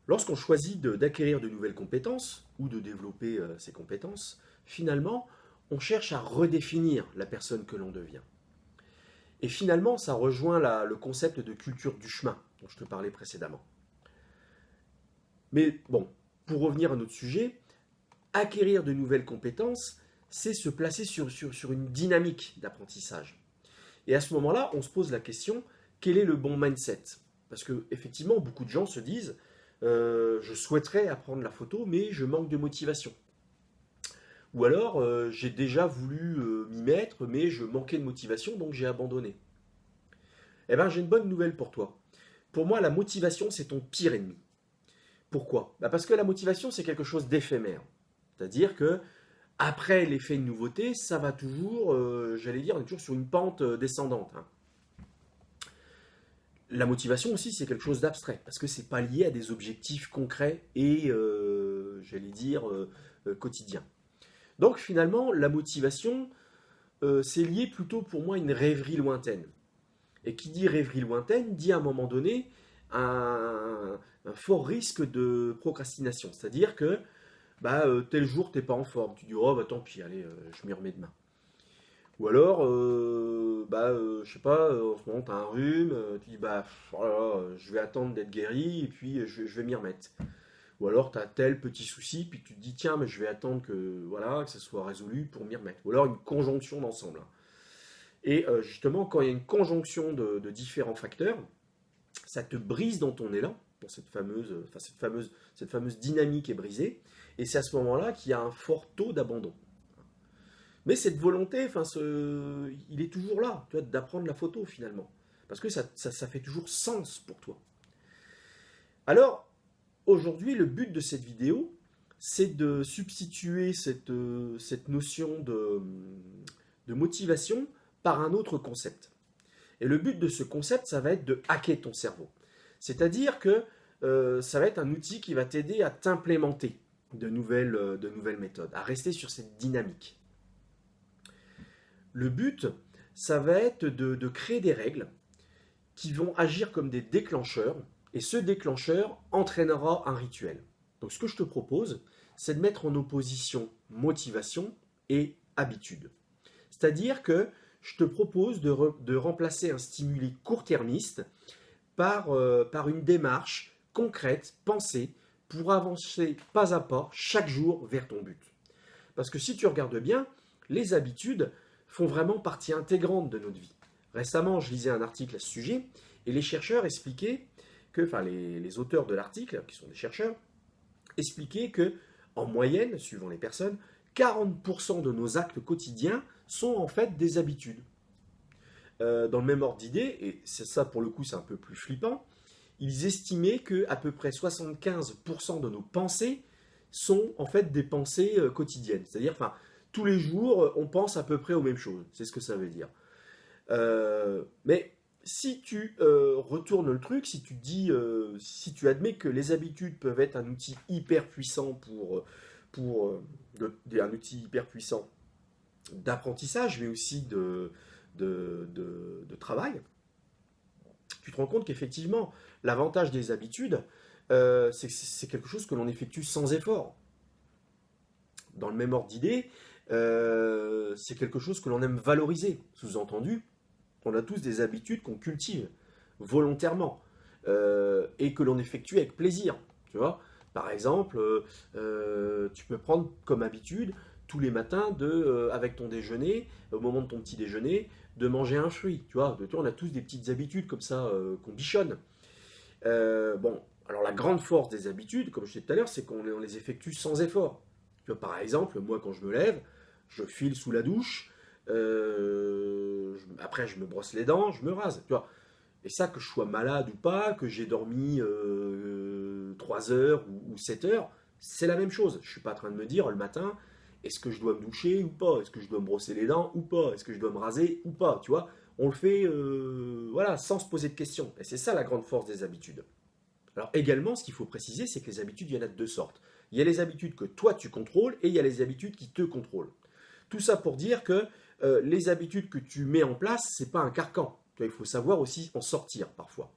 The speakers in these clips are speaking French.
Lorsqu'on choisit d'acquérir de nouvelles compétences ou de développer ces compétences, finalement, on cherche à redéfinir la personne que l'on devient. Et finalement, ça rejoint le concept de culture du chemin dont je te parlais précédemment. Mais bon, pour revenir à notre sujet, acquérir de nouvelles compétences, c'est se placer sur une dynamique d'apprentissage. Et à ce moment-là, on se pose la question, quel est le bon mindset? Parce qu'effectivement, beaucoup de gens se disent, je souhaiterais apprendre la photo, mais je manque de motivation. Ou alors, j'ai déjà voulu m'y mettre, mais je manquais de motivation, donc j'ai abandonné. Eh bien, j'ai une bonne nouvelle pour toi. Pour moi, la motivation, c'est ton pire ennemi. Pourquoi? Parce que la motivation, c'est quelque chose d'éphémère. C'est-à-dire que après l'effet de nouveauté, ça va toujours, j'allais dire, on est toujours sur une pente descendante. Hein. La motivation aussi, c'est quelque chose d'abstrait, parce que c'est pas lié à des objectifs concrets et, j'allais dire, quotidiens. Donc finalement, la motivation, c'est lié plutôt pour moi à une rêverie lointaine. Et qui dit rêverie lointaine, dit à un moment donné un fort risque de procrastination. C'est-à-dire que tel jour, tu n'es pas en forme. Tu dis, oh, tant pis, allez, je m'y remets demain. Ou alors, je sais pas, en ce moment, tu as un rhume, tu dis, oh là là, je vais attendre d'être guéri et puis je vais m'y remettre. Ou alors, tu as tel petit souci, puis tu te dis, tiens, mais je vais attendre que ça soit résolu pour m'y remettre. Ou alors, une conjonction d'ensemble. Hein. Et justement, quand il y a une conjonction de différents facteurs, ça te brise dans ton élan, dans cette fameuse dynamique est brisée, et c'est à ce moment-là qu'il y a un fort taux d'abandon. Mais cette volonté, il est toujours là, tu vois, d'apprendre la photo finalement, parce que ça fait toujours sens pour toi. Alors, aujourd'hui, le but de cette vidéo, c'est de substituer cette notion de motivation par un autre concept. Et le but de ce concept, ça va être de hacker ton cerveau. C'est-à-dire que ça va être un outil qui va t'aider à t'implémenter de nouvelles méthodes, à rester sur cette dynamique. Le but, ça va être de créer des règles qui vont agir comme des déclencheurs, et ce déclencheur entraînera un rituel. Donc ce que je te propose, c'est de mettre en opposition motivation et habitude. C'est-à-dire que je te propose de remplacer un stimuli court-termiste par une démarche concrète, pensée, pour avancer pas à pas chaque jour vers ton but. Parce que si tu regardes bien, les habitudes font vraiment partie intégrante de notre vie. Récemment, je lisais un article à ce sujet, et les chercheurs expliquaient les auteurs de l'article, qui sont des chercheurs, expliquaient que, en moyenne, suivant les personnes, 40% de nos actes quotidiens sont en fait des habitudes. Dans le même ordre d'idée, et c'est ça pour le coup c'est un peu plus flippant, ils estimaient qu'à peu près 75% de nos pensées sont en fait des pensées quotidiennes. C'est-à-dire, tous les jours, on pense à peu près aux mêmes choses. C'est ce que ça veut dire. Mais si tu retournes le truc, si tu admets que les habitudes peuvent être un outil hyper puissant un outil hyper puissant d'apprentissage, mais aussi de travail, tu te rends compte qu'effectivement, l'avantage des habitudes, c'est quelque chose que l'on effectue sans effort. Dans le même ordre d'idée, c'est quelque chose que l'on aime valoriser. Sous-entendu, on a tous des habitudes qu'on cultive volontairement et que l'on effectue avec plaisir. Tu vois, par exemple, tu peux prendre comme habitude tous les matins avec ton déjeuner, au moment de ton petit déjeuner, de manger un fruit. Tu vois, on a tous des petites habitudes comme ça qu'on bichonne. Alors la grande force des habitudes, comme je disais tout à l'heure, c'est qu'on les effectue sans effort. Tu vois, par exemple, moi quand je me lève, je file sous la douche, après je me brosse les dents, je me rase. Tu vois. Et ça, que je sois malade ou pas, que j'ai dormi 3 heures ou 7 heures, c'est la même chose. Je ne suis pas en train de me dire le matin, est-ce que je dois me doucher ou pas? Est-ce que je dois me brosser les dents ou pas? Est-ce que je dois me raser ou pas? Tu vois, on le fait sans se poser de questions. Et c'est ça la grande force des habitudes. Alors également, ce qu'il faut préciser, c'est que les habitudes, il y en a de deux sortes. Il y a les habitudes que toi tu contrôles et il y a les habitudes qui te contrôlent. Tout ça pour dire que les habitudes que tu mets en place, ce n'est pas un carcan. Il faut savoir aussi en sortir parfois.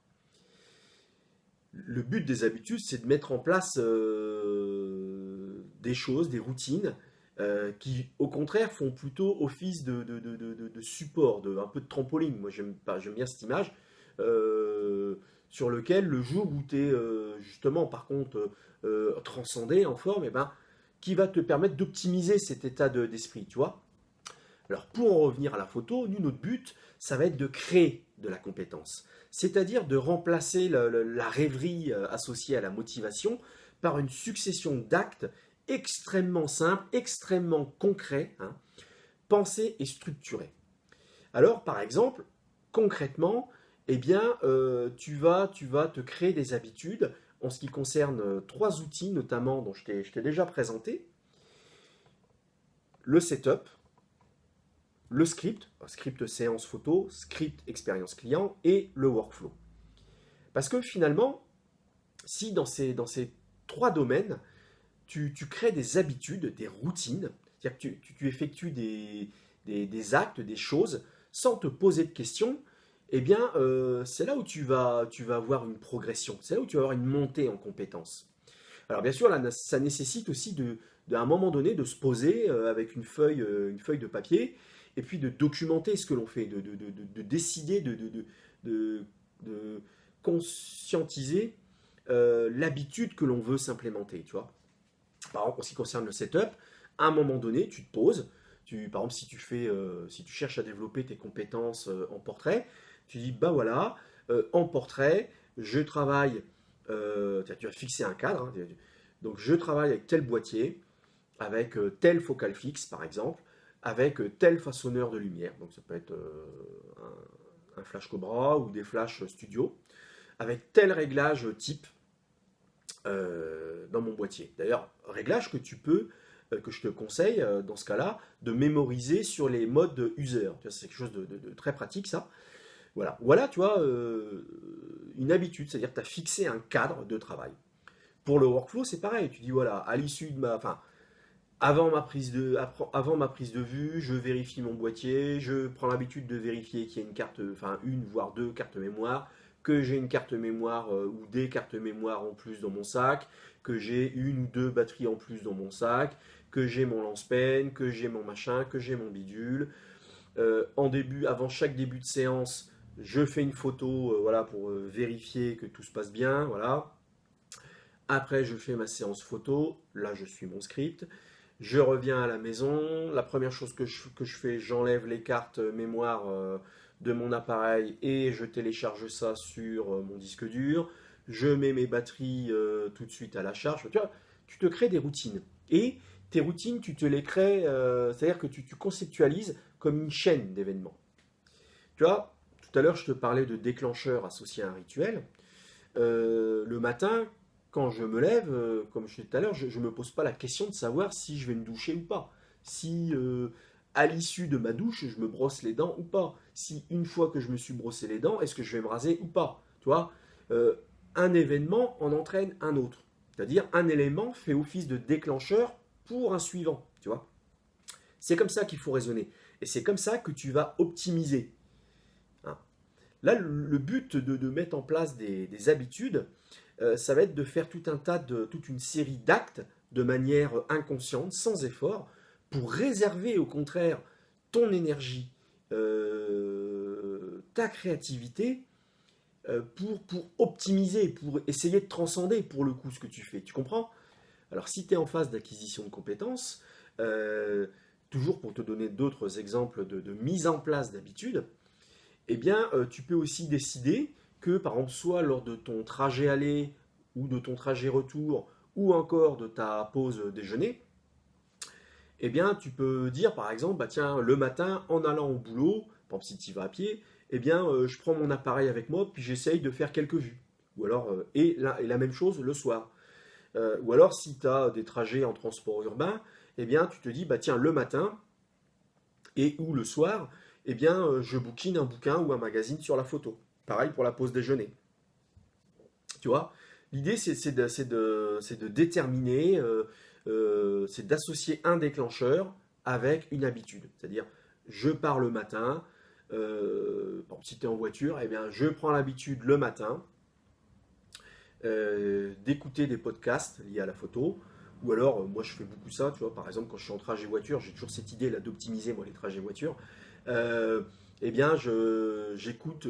Le but des habitudes, c'est de mettre en place des choses, des routines, qui, au contraire, font plutôt office de support, un peu de trampoline. Moi, j'aime bien cette image, sur lequel, le jour où tu es justement, par contre, transcendé, en forme, eh ben, qui va te permettre d'optimiser cet état d'esprit, tu vois. Alors, pour en revenir à la photo, nous, notre but, ça va être de créer de la compétence. C'est-à-dire de remplacer la rêverie associée à la motivation par une succession d'actes extrêmement simples, extrêmement concrets, hein, pensés et structurés. Alors, par exemple, concrètement, eh bien, tu vas te créer des habitudes en ce qui concerne trois outils, notamment dont je t'ai déjà présenté. Le setup, le script séance photo, script expérience client et le workflow. Parce que finalement, si dans ces trois domaines, tu crées des habitudes, des routines, c'est-à-dire que tu effectues des actes, des choses, sans te poser de questions, eh bien, c'est là où tu vas avoir une progression, c'est là où tu vas avoir une montée en compétences. Alors bien sûr, là, ça nécessite aussi à un moment donné de se poser avec une feuille de papier et puis de documenter ce que l'on fait, de décider, de conscientiser l'habitude que l'on veut s'implémenter, tu vois. Par exemple, en ce qui concerne le setup, à un moment donné, tu te poses. Par exemple, si tu cherches à développer tes compétences en portrait, tu dis, bah voilà, en portrait, je travaille, tu vas fixer un cadre, hein, donc je travaille avec tel boîtier, avec tel focal fixe, par exemple, avec tel façonneur de lumière, donc ça peut être un flash Cobra ou des flash studio, avec tel réglage type, dans mon boîtier. D'ailleurs, réglage que je te conseille dans ce cas-là, de mémoriser sur les modes user. C'est quelque chose de très pratique, ça. Voilà, tu vois, une habitude, c'est-à-dire que tu as fixé un cadre de travail. Pour le workflow, c'est pareil. Tu dis, voilà, à l'issue de avant ma prise de vue, je vérifie mon boîtier, je prends l'habitude de vérifier qu'il y a une carte, enfin une voire deux cartes mémoire, que j'ai une carte mémoire ou des cartes mémoire en plus dans mon sac, que j'ai une ou deux batteries en plus dans mon sac, que j'ai mon lance-penne, que j'ai mon machin, que j'ai mon bidule. Avant chaque début de séance, je fais une photo, voilà, pour vérifier que tout se passe bien, voilà. Après, je fais ma séance photo, là je suis mon script. Je reviens à la maison. La première chose que je fais, j'enlève les cartes mémoire de mon appareil et je télécharge ça sur mon disque dur. Je mets mes batteries tout de suite à la charge. Tu vois, tu te crées des routines. Et tes routines, tu te les crées, c'est-à-dire que tu conceptualises comme une chaîne d'événements. Tu vois, tout à l'heure, je te parlais de déclencheur associé à un rituel. Le matin, quand je me lève, comme je disais tout à l'heure, je ne me pose pas la question de savoir si je vais me doucher ou pas. Si à l'issue de ma douche, je me brosse les dents ou pas. Si une fois que je me suis brossé les dents, est-ce que je vais me raser ou pas. Tu vois, un événement en entraîne un autre. C'est-à-dire un élément fait office de déclencheur pour un suivant. Tu vois, c'est comme ça qu'il faut raisonner. Et c'est comme ça que tu vas optimiser. Hein. Là, le but de mettre en place des habitudes, ça va être de faire toute une série d'actes de manière inconsciente, sans effort, pour réserver au contraire ton énergie, ta créativité, pour optimiser, pour essayer de transcender pour le coup ce que tu fais. Tu comprends? Alors si tu es en phase d'acquisition de compétences, toujours pour te donner d'autres exemples de mise en place d'habitudes, eh bien, tu peux aussi décider que, par exemple, soit lors de ton trajet aller ou de ton trajet retour ou encore de ta pause déjeuner, eh bien, tu peux dire, par exemple, bah tiens, le matin, en allant au boulot, par exemple, si tu y vas à pied, eh bien, je prends mon appareil avec moi, puis j'essaye de faire quelques vues. Ou alors, et la même chose le soir. Ou alors, si tu as des trajets en transport urbain, eh bien, tu te dis, bah tiens, le matin et ou le soir, eh bien, je bouquine un bouquin ou un magazine sur la photo. Pareil pour la pause déjeuner. Tu vois, l'idée, c'est de déterminer, c'est d'associer un déclencheur avec une habitude. C'est-à-dire, je pars le matin, par exemple, si tu es en voiture, eh bien, je prends l'habitude le matin, d'écouter des podcasts liés à la photo, ou alors, moi je fais beaucoup ça, tu vois, par exemple quand je suis en trajet voiture, j'ai toujours cette idée là d'optimiser moi les trajets voiture. Euh, eh bien, j'écoute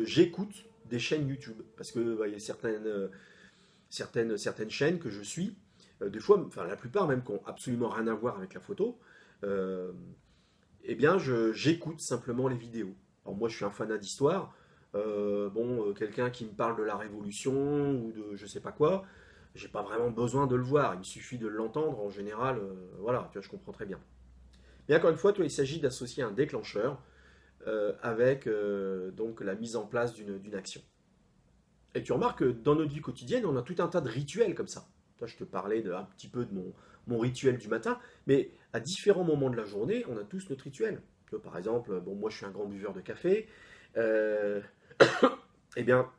des chaînes YouTube, parce que bah, il y a certaines chaînes que je suis, des fois, enfin la plupart même qui n'ont absolument rien à voir avec la photo, euh, eh bien j'écoute simplement les vidéos. Alors moi je suis un fanat d'histoire, quelqu'un qui me parle de la Révolution ou de je sais pas quoi, j'ai pas vraiment besoin de le voir, il me suffit de l'entendre en général, voilà, tu vois, je comprends très bien. Mais encore une fois, toi, il s'agit d'associer un déclencheur avec donc la mise en place d'une action. Et tu remarques que dans notre vie quotidienne, on a tout un tas de rituels comme ça. Toi, je te parlais un petit peu de mon rituel du matin, mais à différents moments de la journée, on a tous notre rituel. Tu vois, par exemple, bon, moi je suis un grand buveur de café. Euh, eh bien,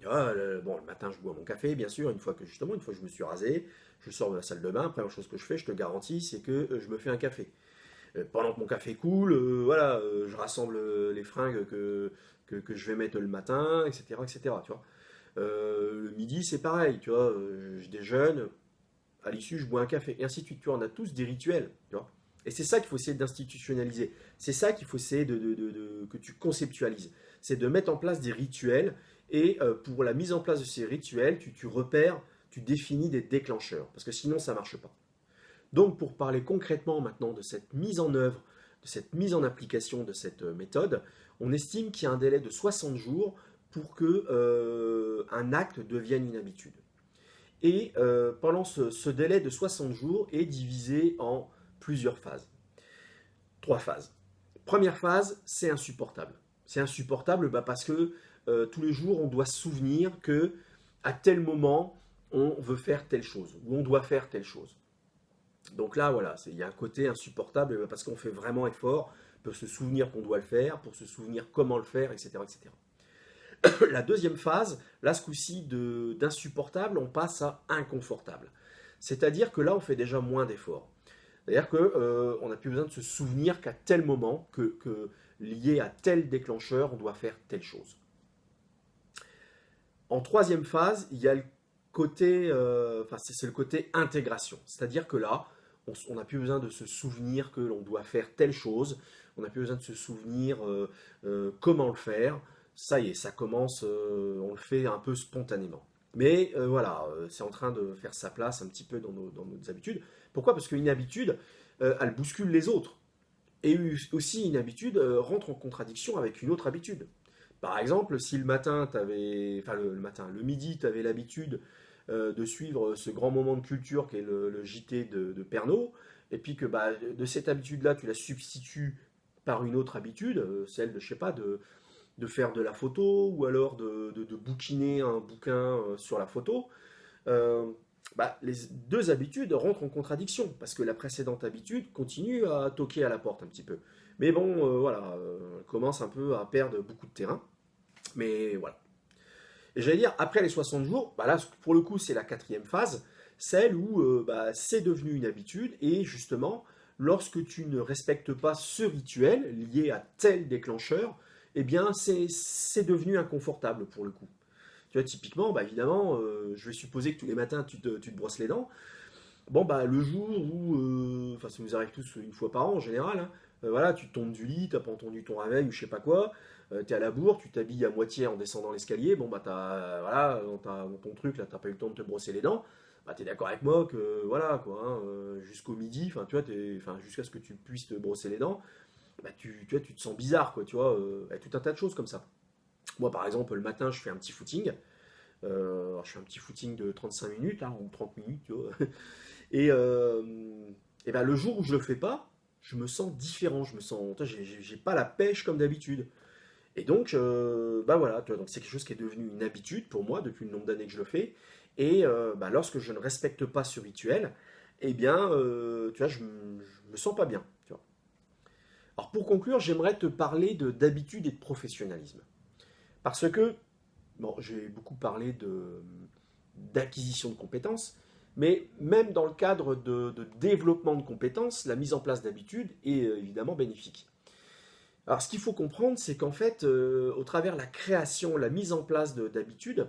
le matin je bois mon café, bien sûr, une fois que je me suis rasé, je sors de la salle de bain, première chose que je fais, je te garantis, c'est que je me fais un café. Pendant que mon café coule, je rassemble les fringues que je vais mettre le matin, etc., etc., tu vois. Le midi, c'est pareil, tu vois, je déjeune, à l'issue, je bois un café, et ainsi de suite. Tu vois, on a tous des rituels, tu vois. Et c'est ça qu'il faut essayer d'institutionnaliser. C'est ça qu'il faut essayer que tu conceptualises. C'est de mettre en place des rituels, et pour la mise en place de ces rituels, tu repères, tu définis des déclencheurs, parce que sinon, ça ne marche pas. Donc, pour parler concrètement maintenant de cette mise en œuvre, de cette mise en application de cette méthode, on estime qu'il y a un délai de 60 jours pour que un acte devienne une habitude. Et pendant ce délai de 60 jours est divisé en plusieurs phases. 3 phases. Première phase, c'est insupportable. C'est insupportable parce que tous les jours, on doit se souvenir que à tel moment, on veut faire telle chose ou on doit faire telle chose. Donc là, voilà, il y a un côté insupportable parce qu'on fait vraiment effort pour se souvenir qu'on doit le faire, pour se souvenir comment le faire, etc., etc. La deuxième phase, là ce coup-ci d'insupportable, on passe à inconfortable. C'est-à-dire que là, on fait déjà moins d'efforts. C'est-à-dire qu'on n'a plus besoin de se souvenir qu'à tel moment, que lié à tel déclencheur, on doit faire telle chose. En troisième phase, il y a le côté, c'est le côté intégration. C'est-à-dire que là, on n'a plus besoin de se souvenir que l'on doit faire telle chose, on n'a plus besoin de se souvenir comment le faire. Ça y est, ça commence, on le fait un peu spontanément. Mais voilà, c'est en train de faire sa place un petit peu dans nos habitudes. Pourquoi? Parce qu'une habitude, elle bouscule les autres. Et aussi, une habitude rentre en contradiction avec une autre habitude. Par exemple, si le matin, le midi, tu avais l'habitude de suivre ce grand moment de culture qu'est le JT de Pernod, et puis que de cette habitude-là, tu la substitues par une autre habitude, celle de, je sais pas, de faire de la photo, ou alors de bouquiner un bouquin sur la photo, euh, les deux habitudes rentrent en contradiction, parce que la précédente habitude continue à toquer à la porte un petit peu. Mais bon, voilà, elle commence un peu à perdre beaucoup de terrain. Mais voilà. Et j'allais dire, après les 60 jours, là, pour le coup, c'est la quatrième phase, celle où c'est devenu une habitude, et justement, lorsque tu ne respectes pas ce rituel lié à tel déclencheur, eh bien, c'est devenu inconfortable pour le coup. Tu vois, typiquement, évidemment, je vais supposer que tous les matins, tu te brosses les dents. Bon, le jour où, ça nous arrive tous une fois par an en général, hein, voilà, tu tombes du lit, t'as pas entendu ton réveil ou je sais pas quoi, t'es à la bourre, tu t'habilles à moitié en descendant l'escalier, bon, voilà, dans ton truc, là, t'as pas eu le temps de te brosser les dents, t'es d'accord avec moi que, voilà, quoi, hein, jusqu'au midi, tu vois, jusqu'à ce que tu puisses te brosser les dents, tu vois, tu te sens bizarre, quoi, tu vois, tout un tas de choses comme ça. Moi, par exemple, le matin, je fais un petit footing. Je fais un petit footing de 35 minutes, hein, ou 30 minutes, tu vois. Et, le jour où je le fais pas, je me sens différent. J'ai pas la pêche comme d'habitude. Et donc, voilà, tu vois, donc c'est quelque chose qui est devenu une habitude pour moi depuis le nombre d'années que je le fais. Et lorsque je ne respecte pas ce rituel, eh bien, tu vois, je me sens pas bien. Tu vois. Alors pour conclure, j'aimerais te parler d'habitude et de professionnalisme. Parce que, bon, j'ai beaucoup parlé d'acquisition de compétences, mais même dans le cadre de développement de compétences, la mise en place d'habitudes est évidemment bénéfique. Alors ce qu'il faut comprendre, c'est qu'en fait, au travers de la création, la mise en place d'habitudes,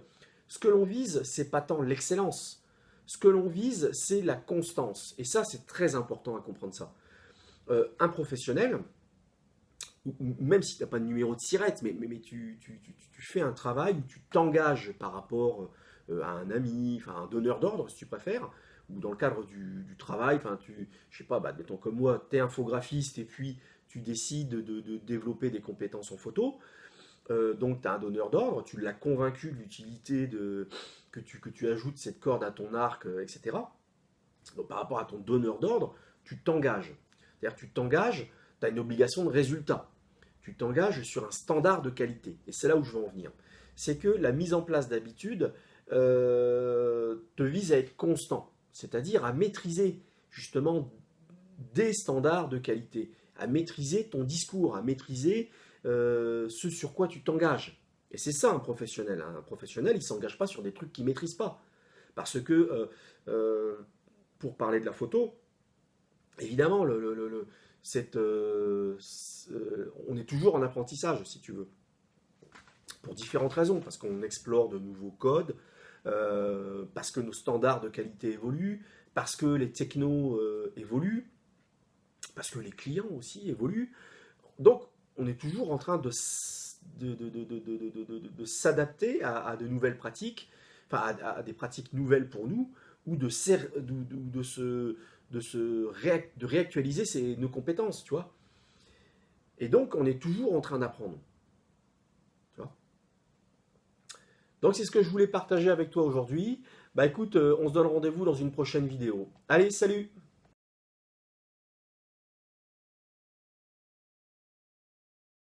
Ce que l'on vise, c'est pas tant l'excellence. Ce que l'on vise, c'est la constance. Et ça, c'est très important à comprendre ça. Un professionnel, ou même si tu n'as pas de numéro de sirette, mais tu fais un travail où tu t'engages par rapport à un ami, enfin un donneur d'ordre, si tu préfères, ou dans le cadre du travail, enfin je sais pas, mettons comme moi, tu es infographiste et puis tu décides de développer des compétences en photo, donc tu as un donneur d'ordre, tu l'as convaincu de l'utilité que tu ajoutes cette corde à ton arc, etc. Donc par rapport à ton donneur d'ordre, tu t'engages. C'est-à-dire que tu t'engages, tu as une obligation de résultat. Tu t'engages sur un standard de qualité. Et c'est là où je veux en venir. C'est que la mise en place d'habitudes te vise à être constant, c'est-à-dire à maîtriser justement des standards de qualité, à maîtriser ton discours, à maîtriser ce sur quoi tu t'engages. Et c'est ça un professionnel. Un professionnel, il ne s'engage pas sur des trucs qu'il ne maîtrise pas. Parce que, pour parler de la photo, évidemment, on est toujours en apprentissage, si tu veux, pour différentes raisons, parce qu'on explore de nouveaux codes, parce que nos standards de qualité évoluent, parce que les technos évoluent, parce que les clients aussi évoluent. Donc, on est toujours en train de s'adapter à de nouvelles pratiques, enfin à des pratiques nouvelles pour nous, ou de réactualiser nos compétences, tu vois. Et donc, on est toujours en train d'apprendre. Tu vois. Donc, c'est ce que je voulais partager avec toi aujourd'hui. Bah écoute, on se donne rendez-vous dans une prochaine vidéo. Allez, salut!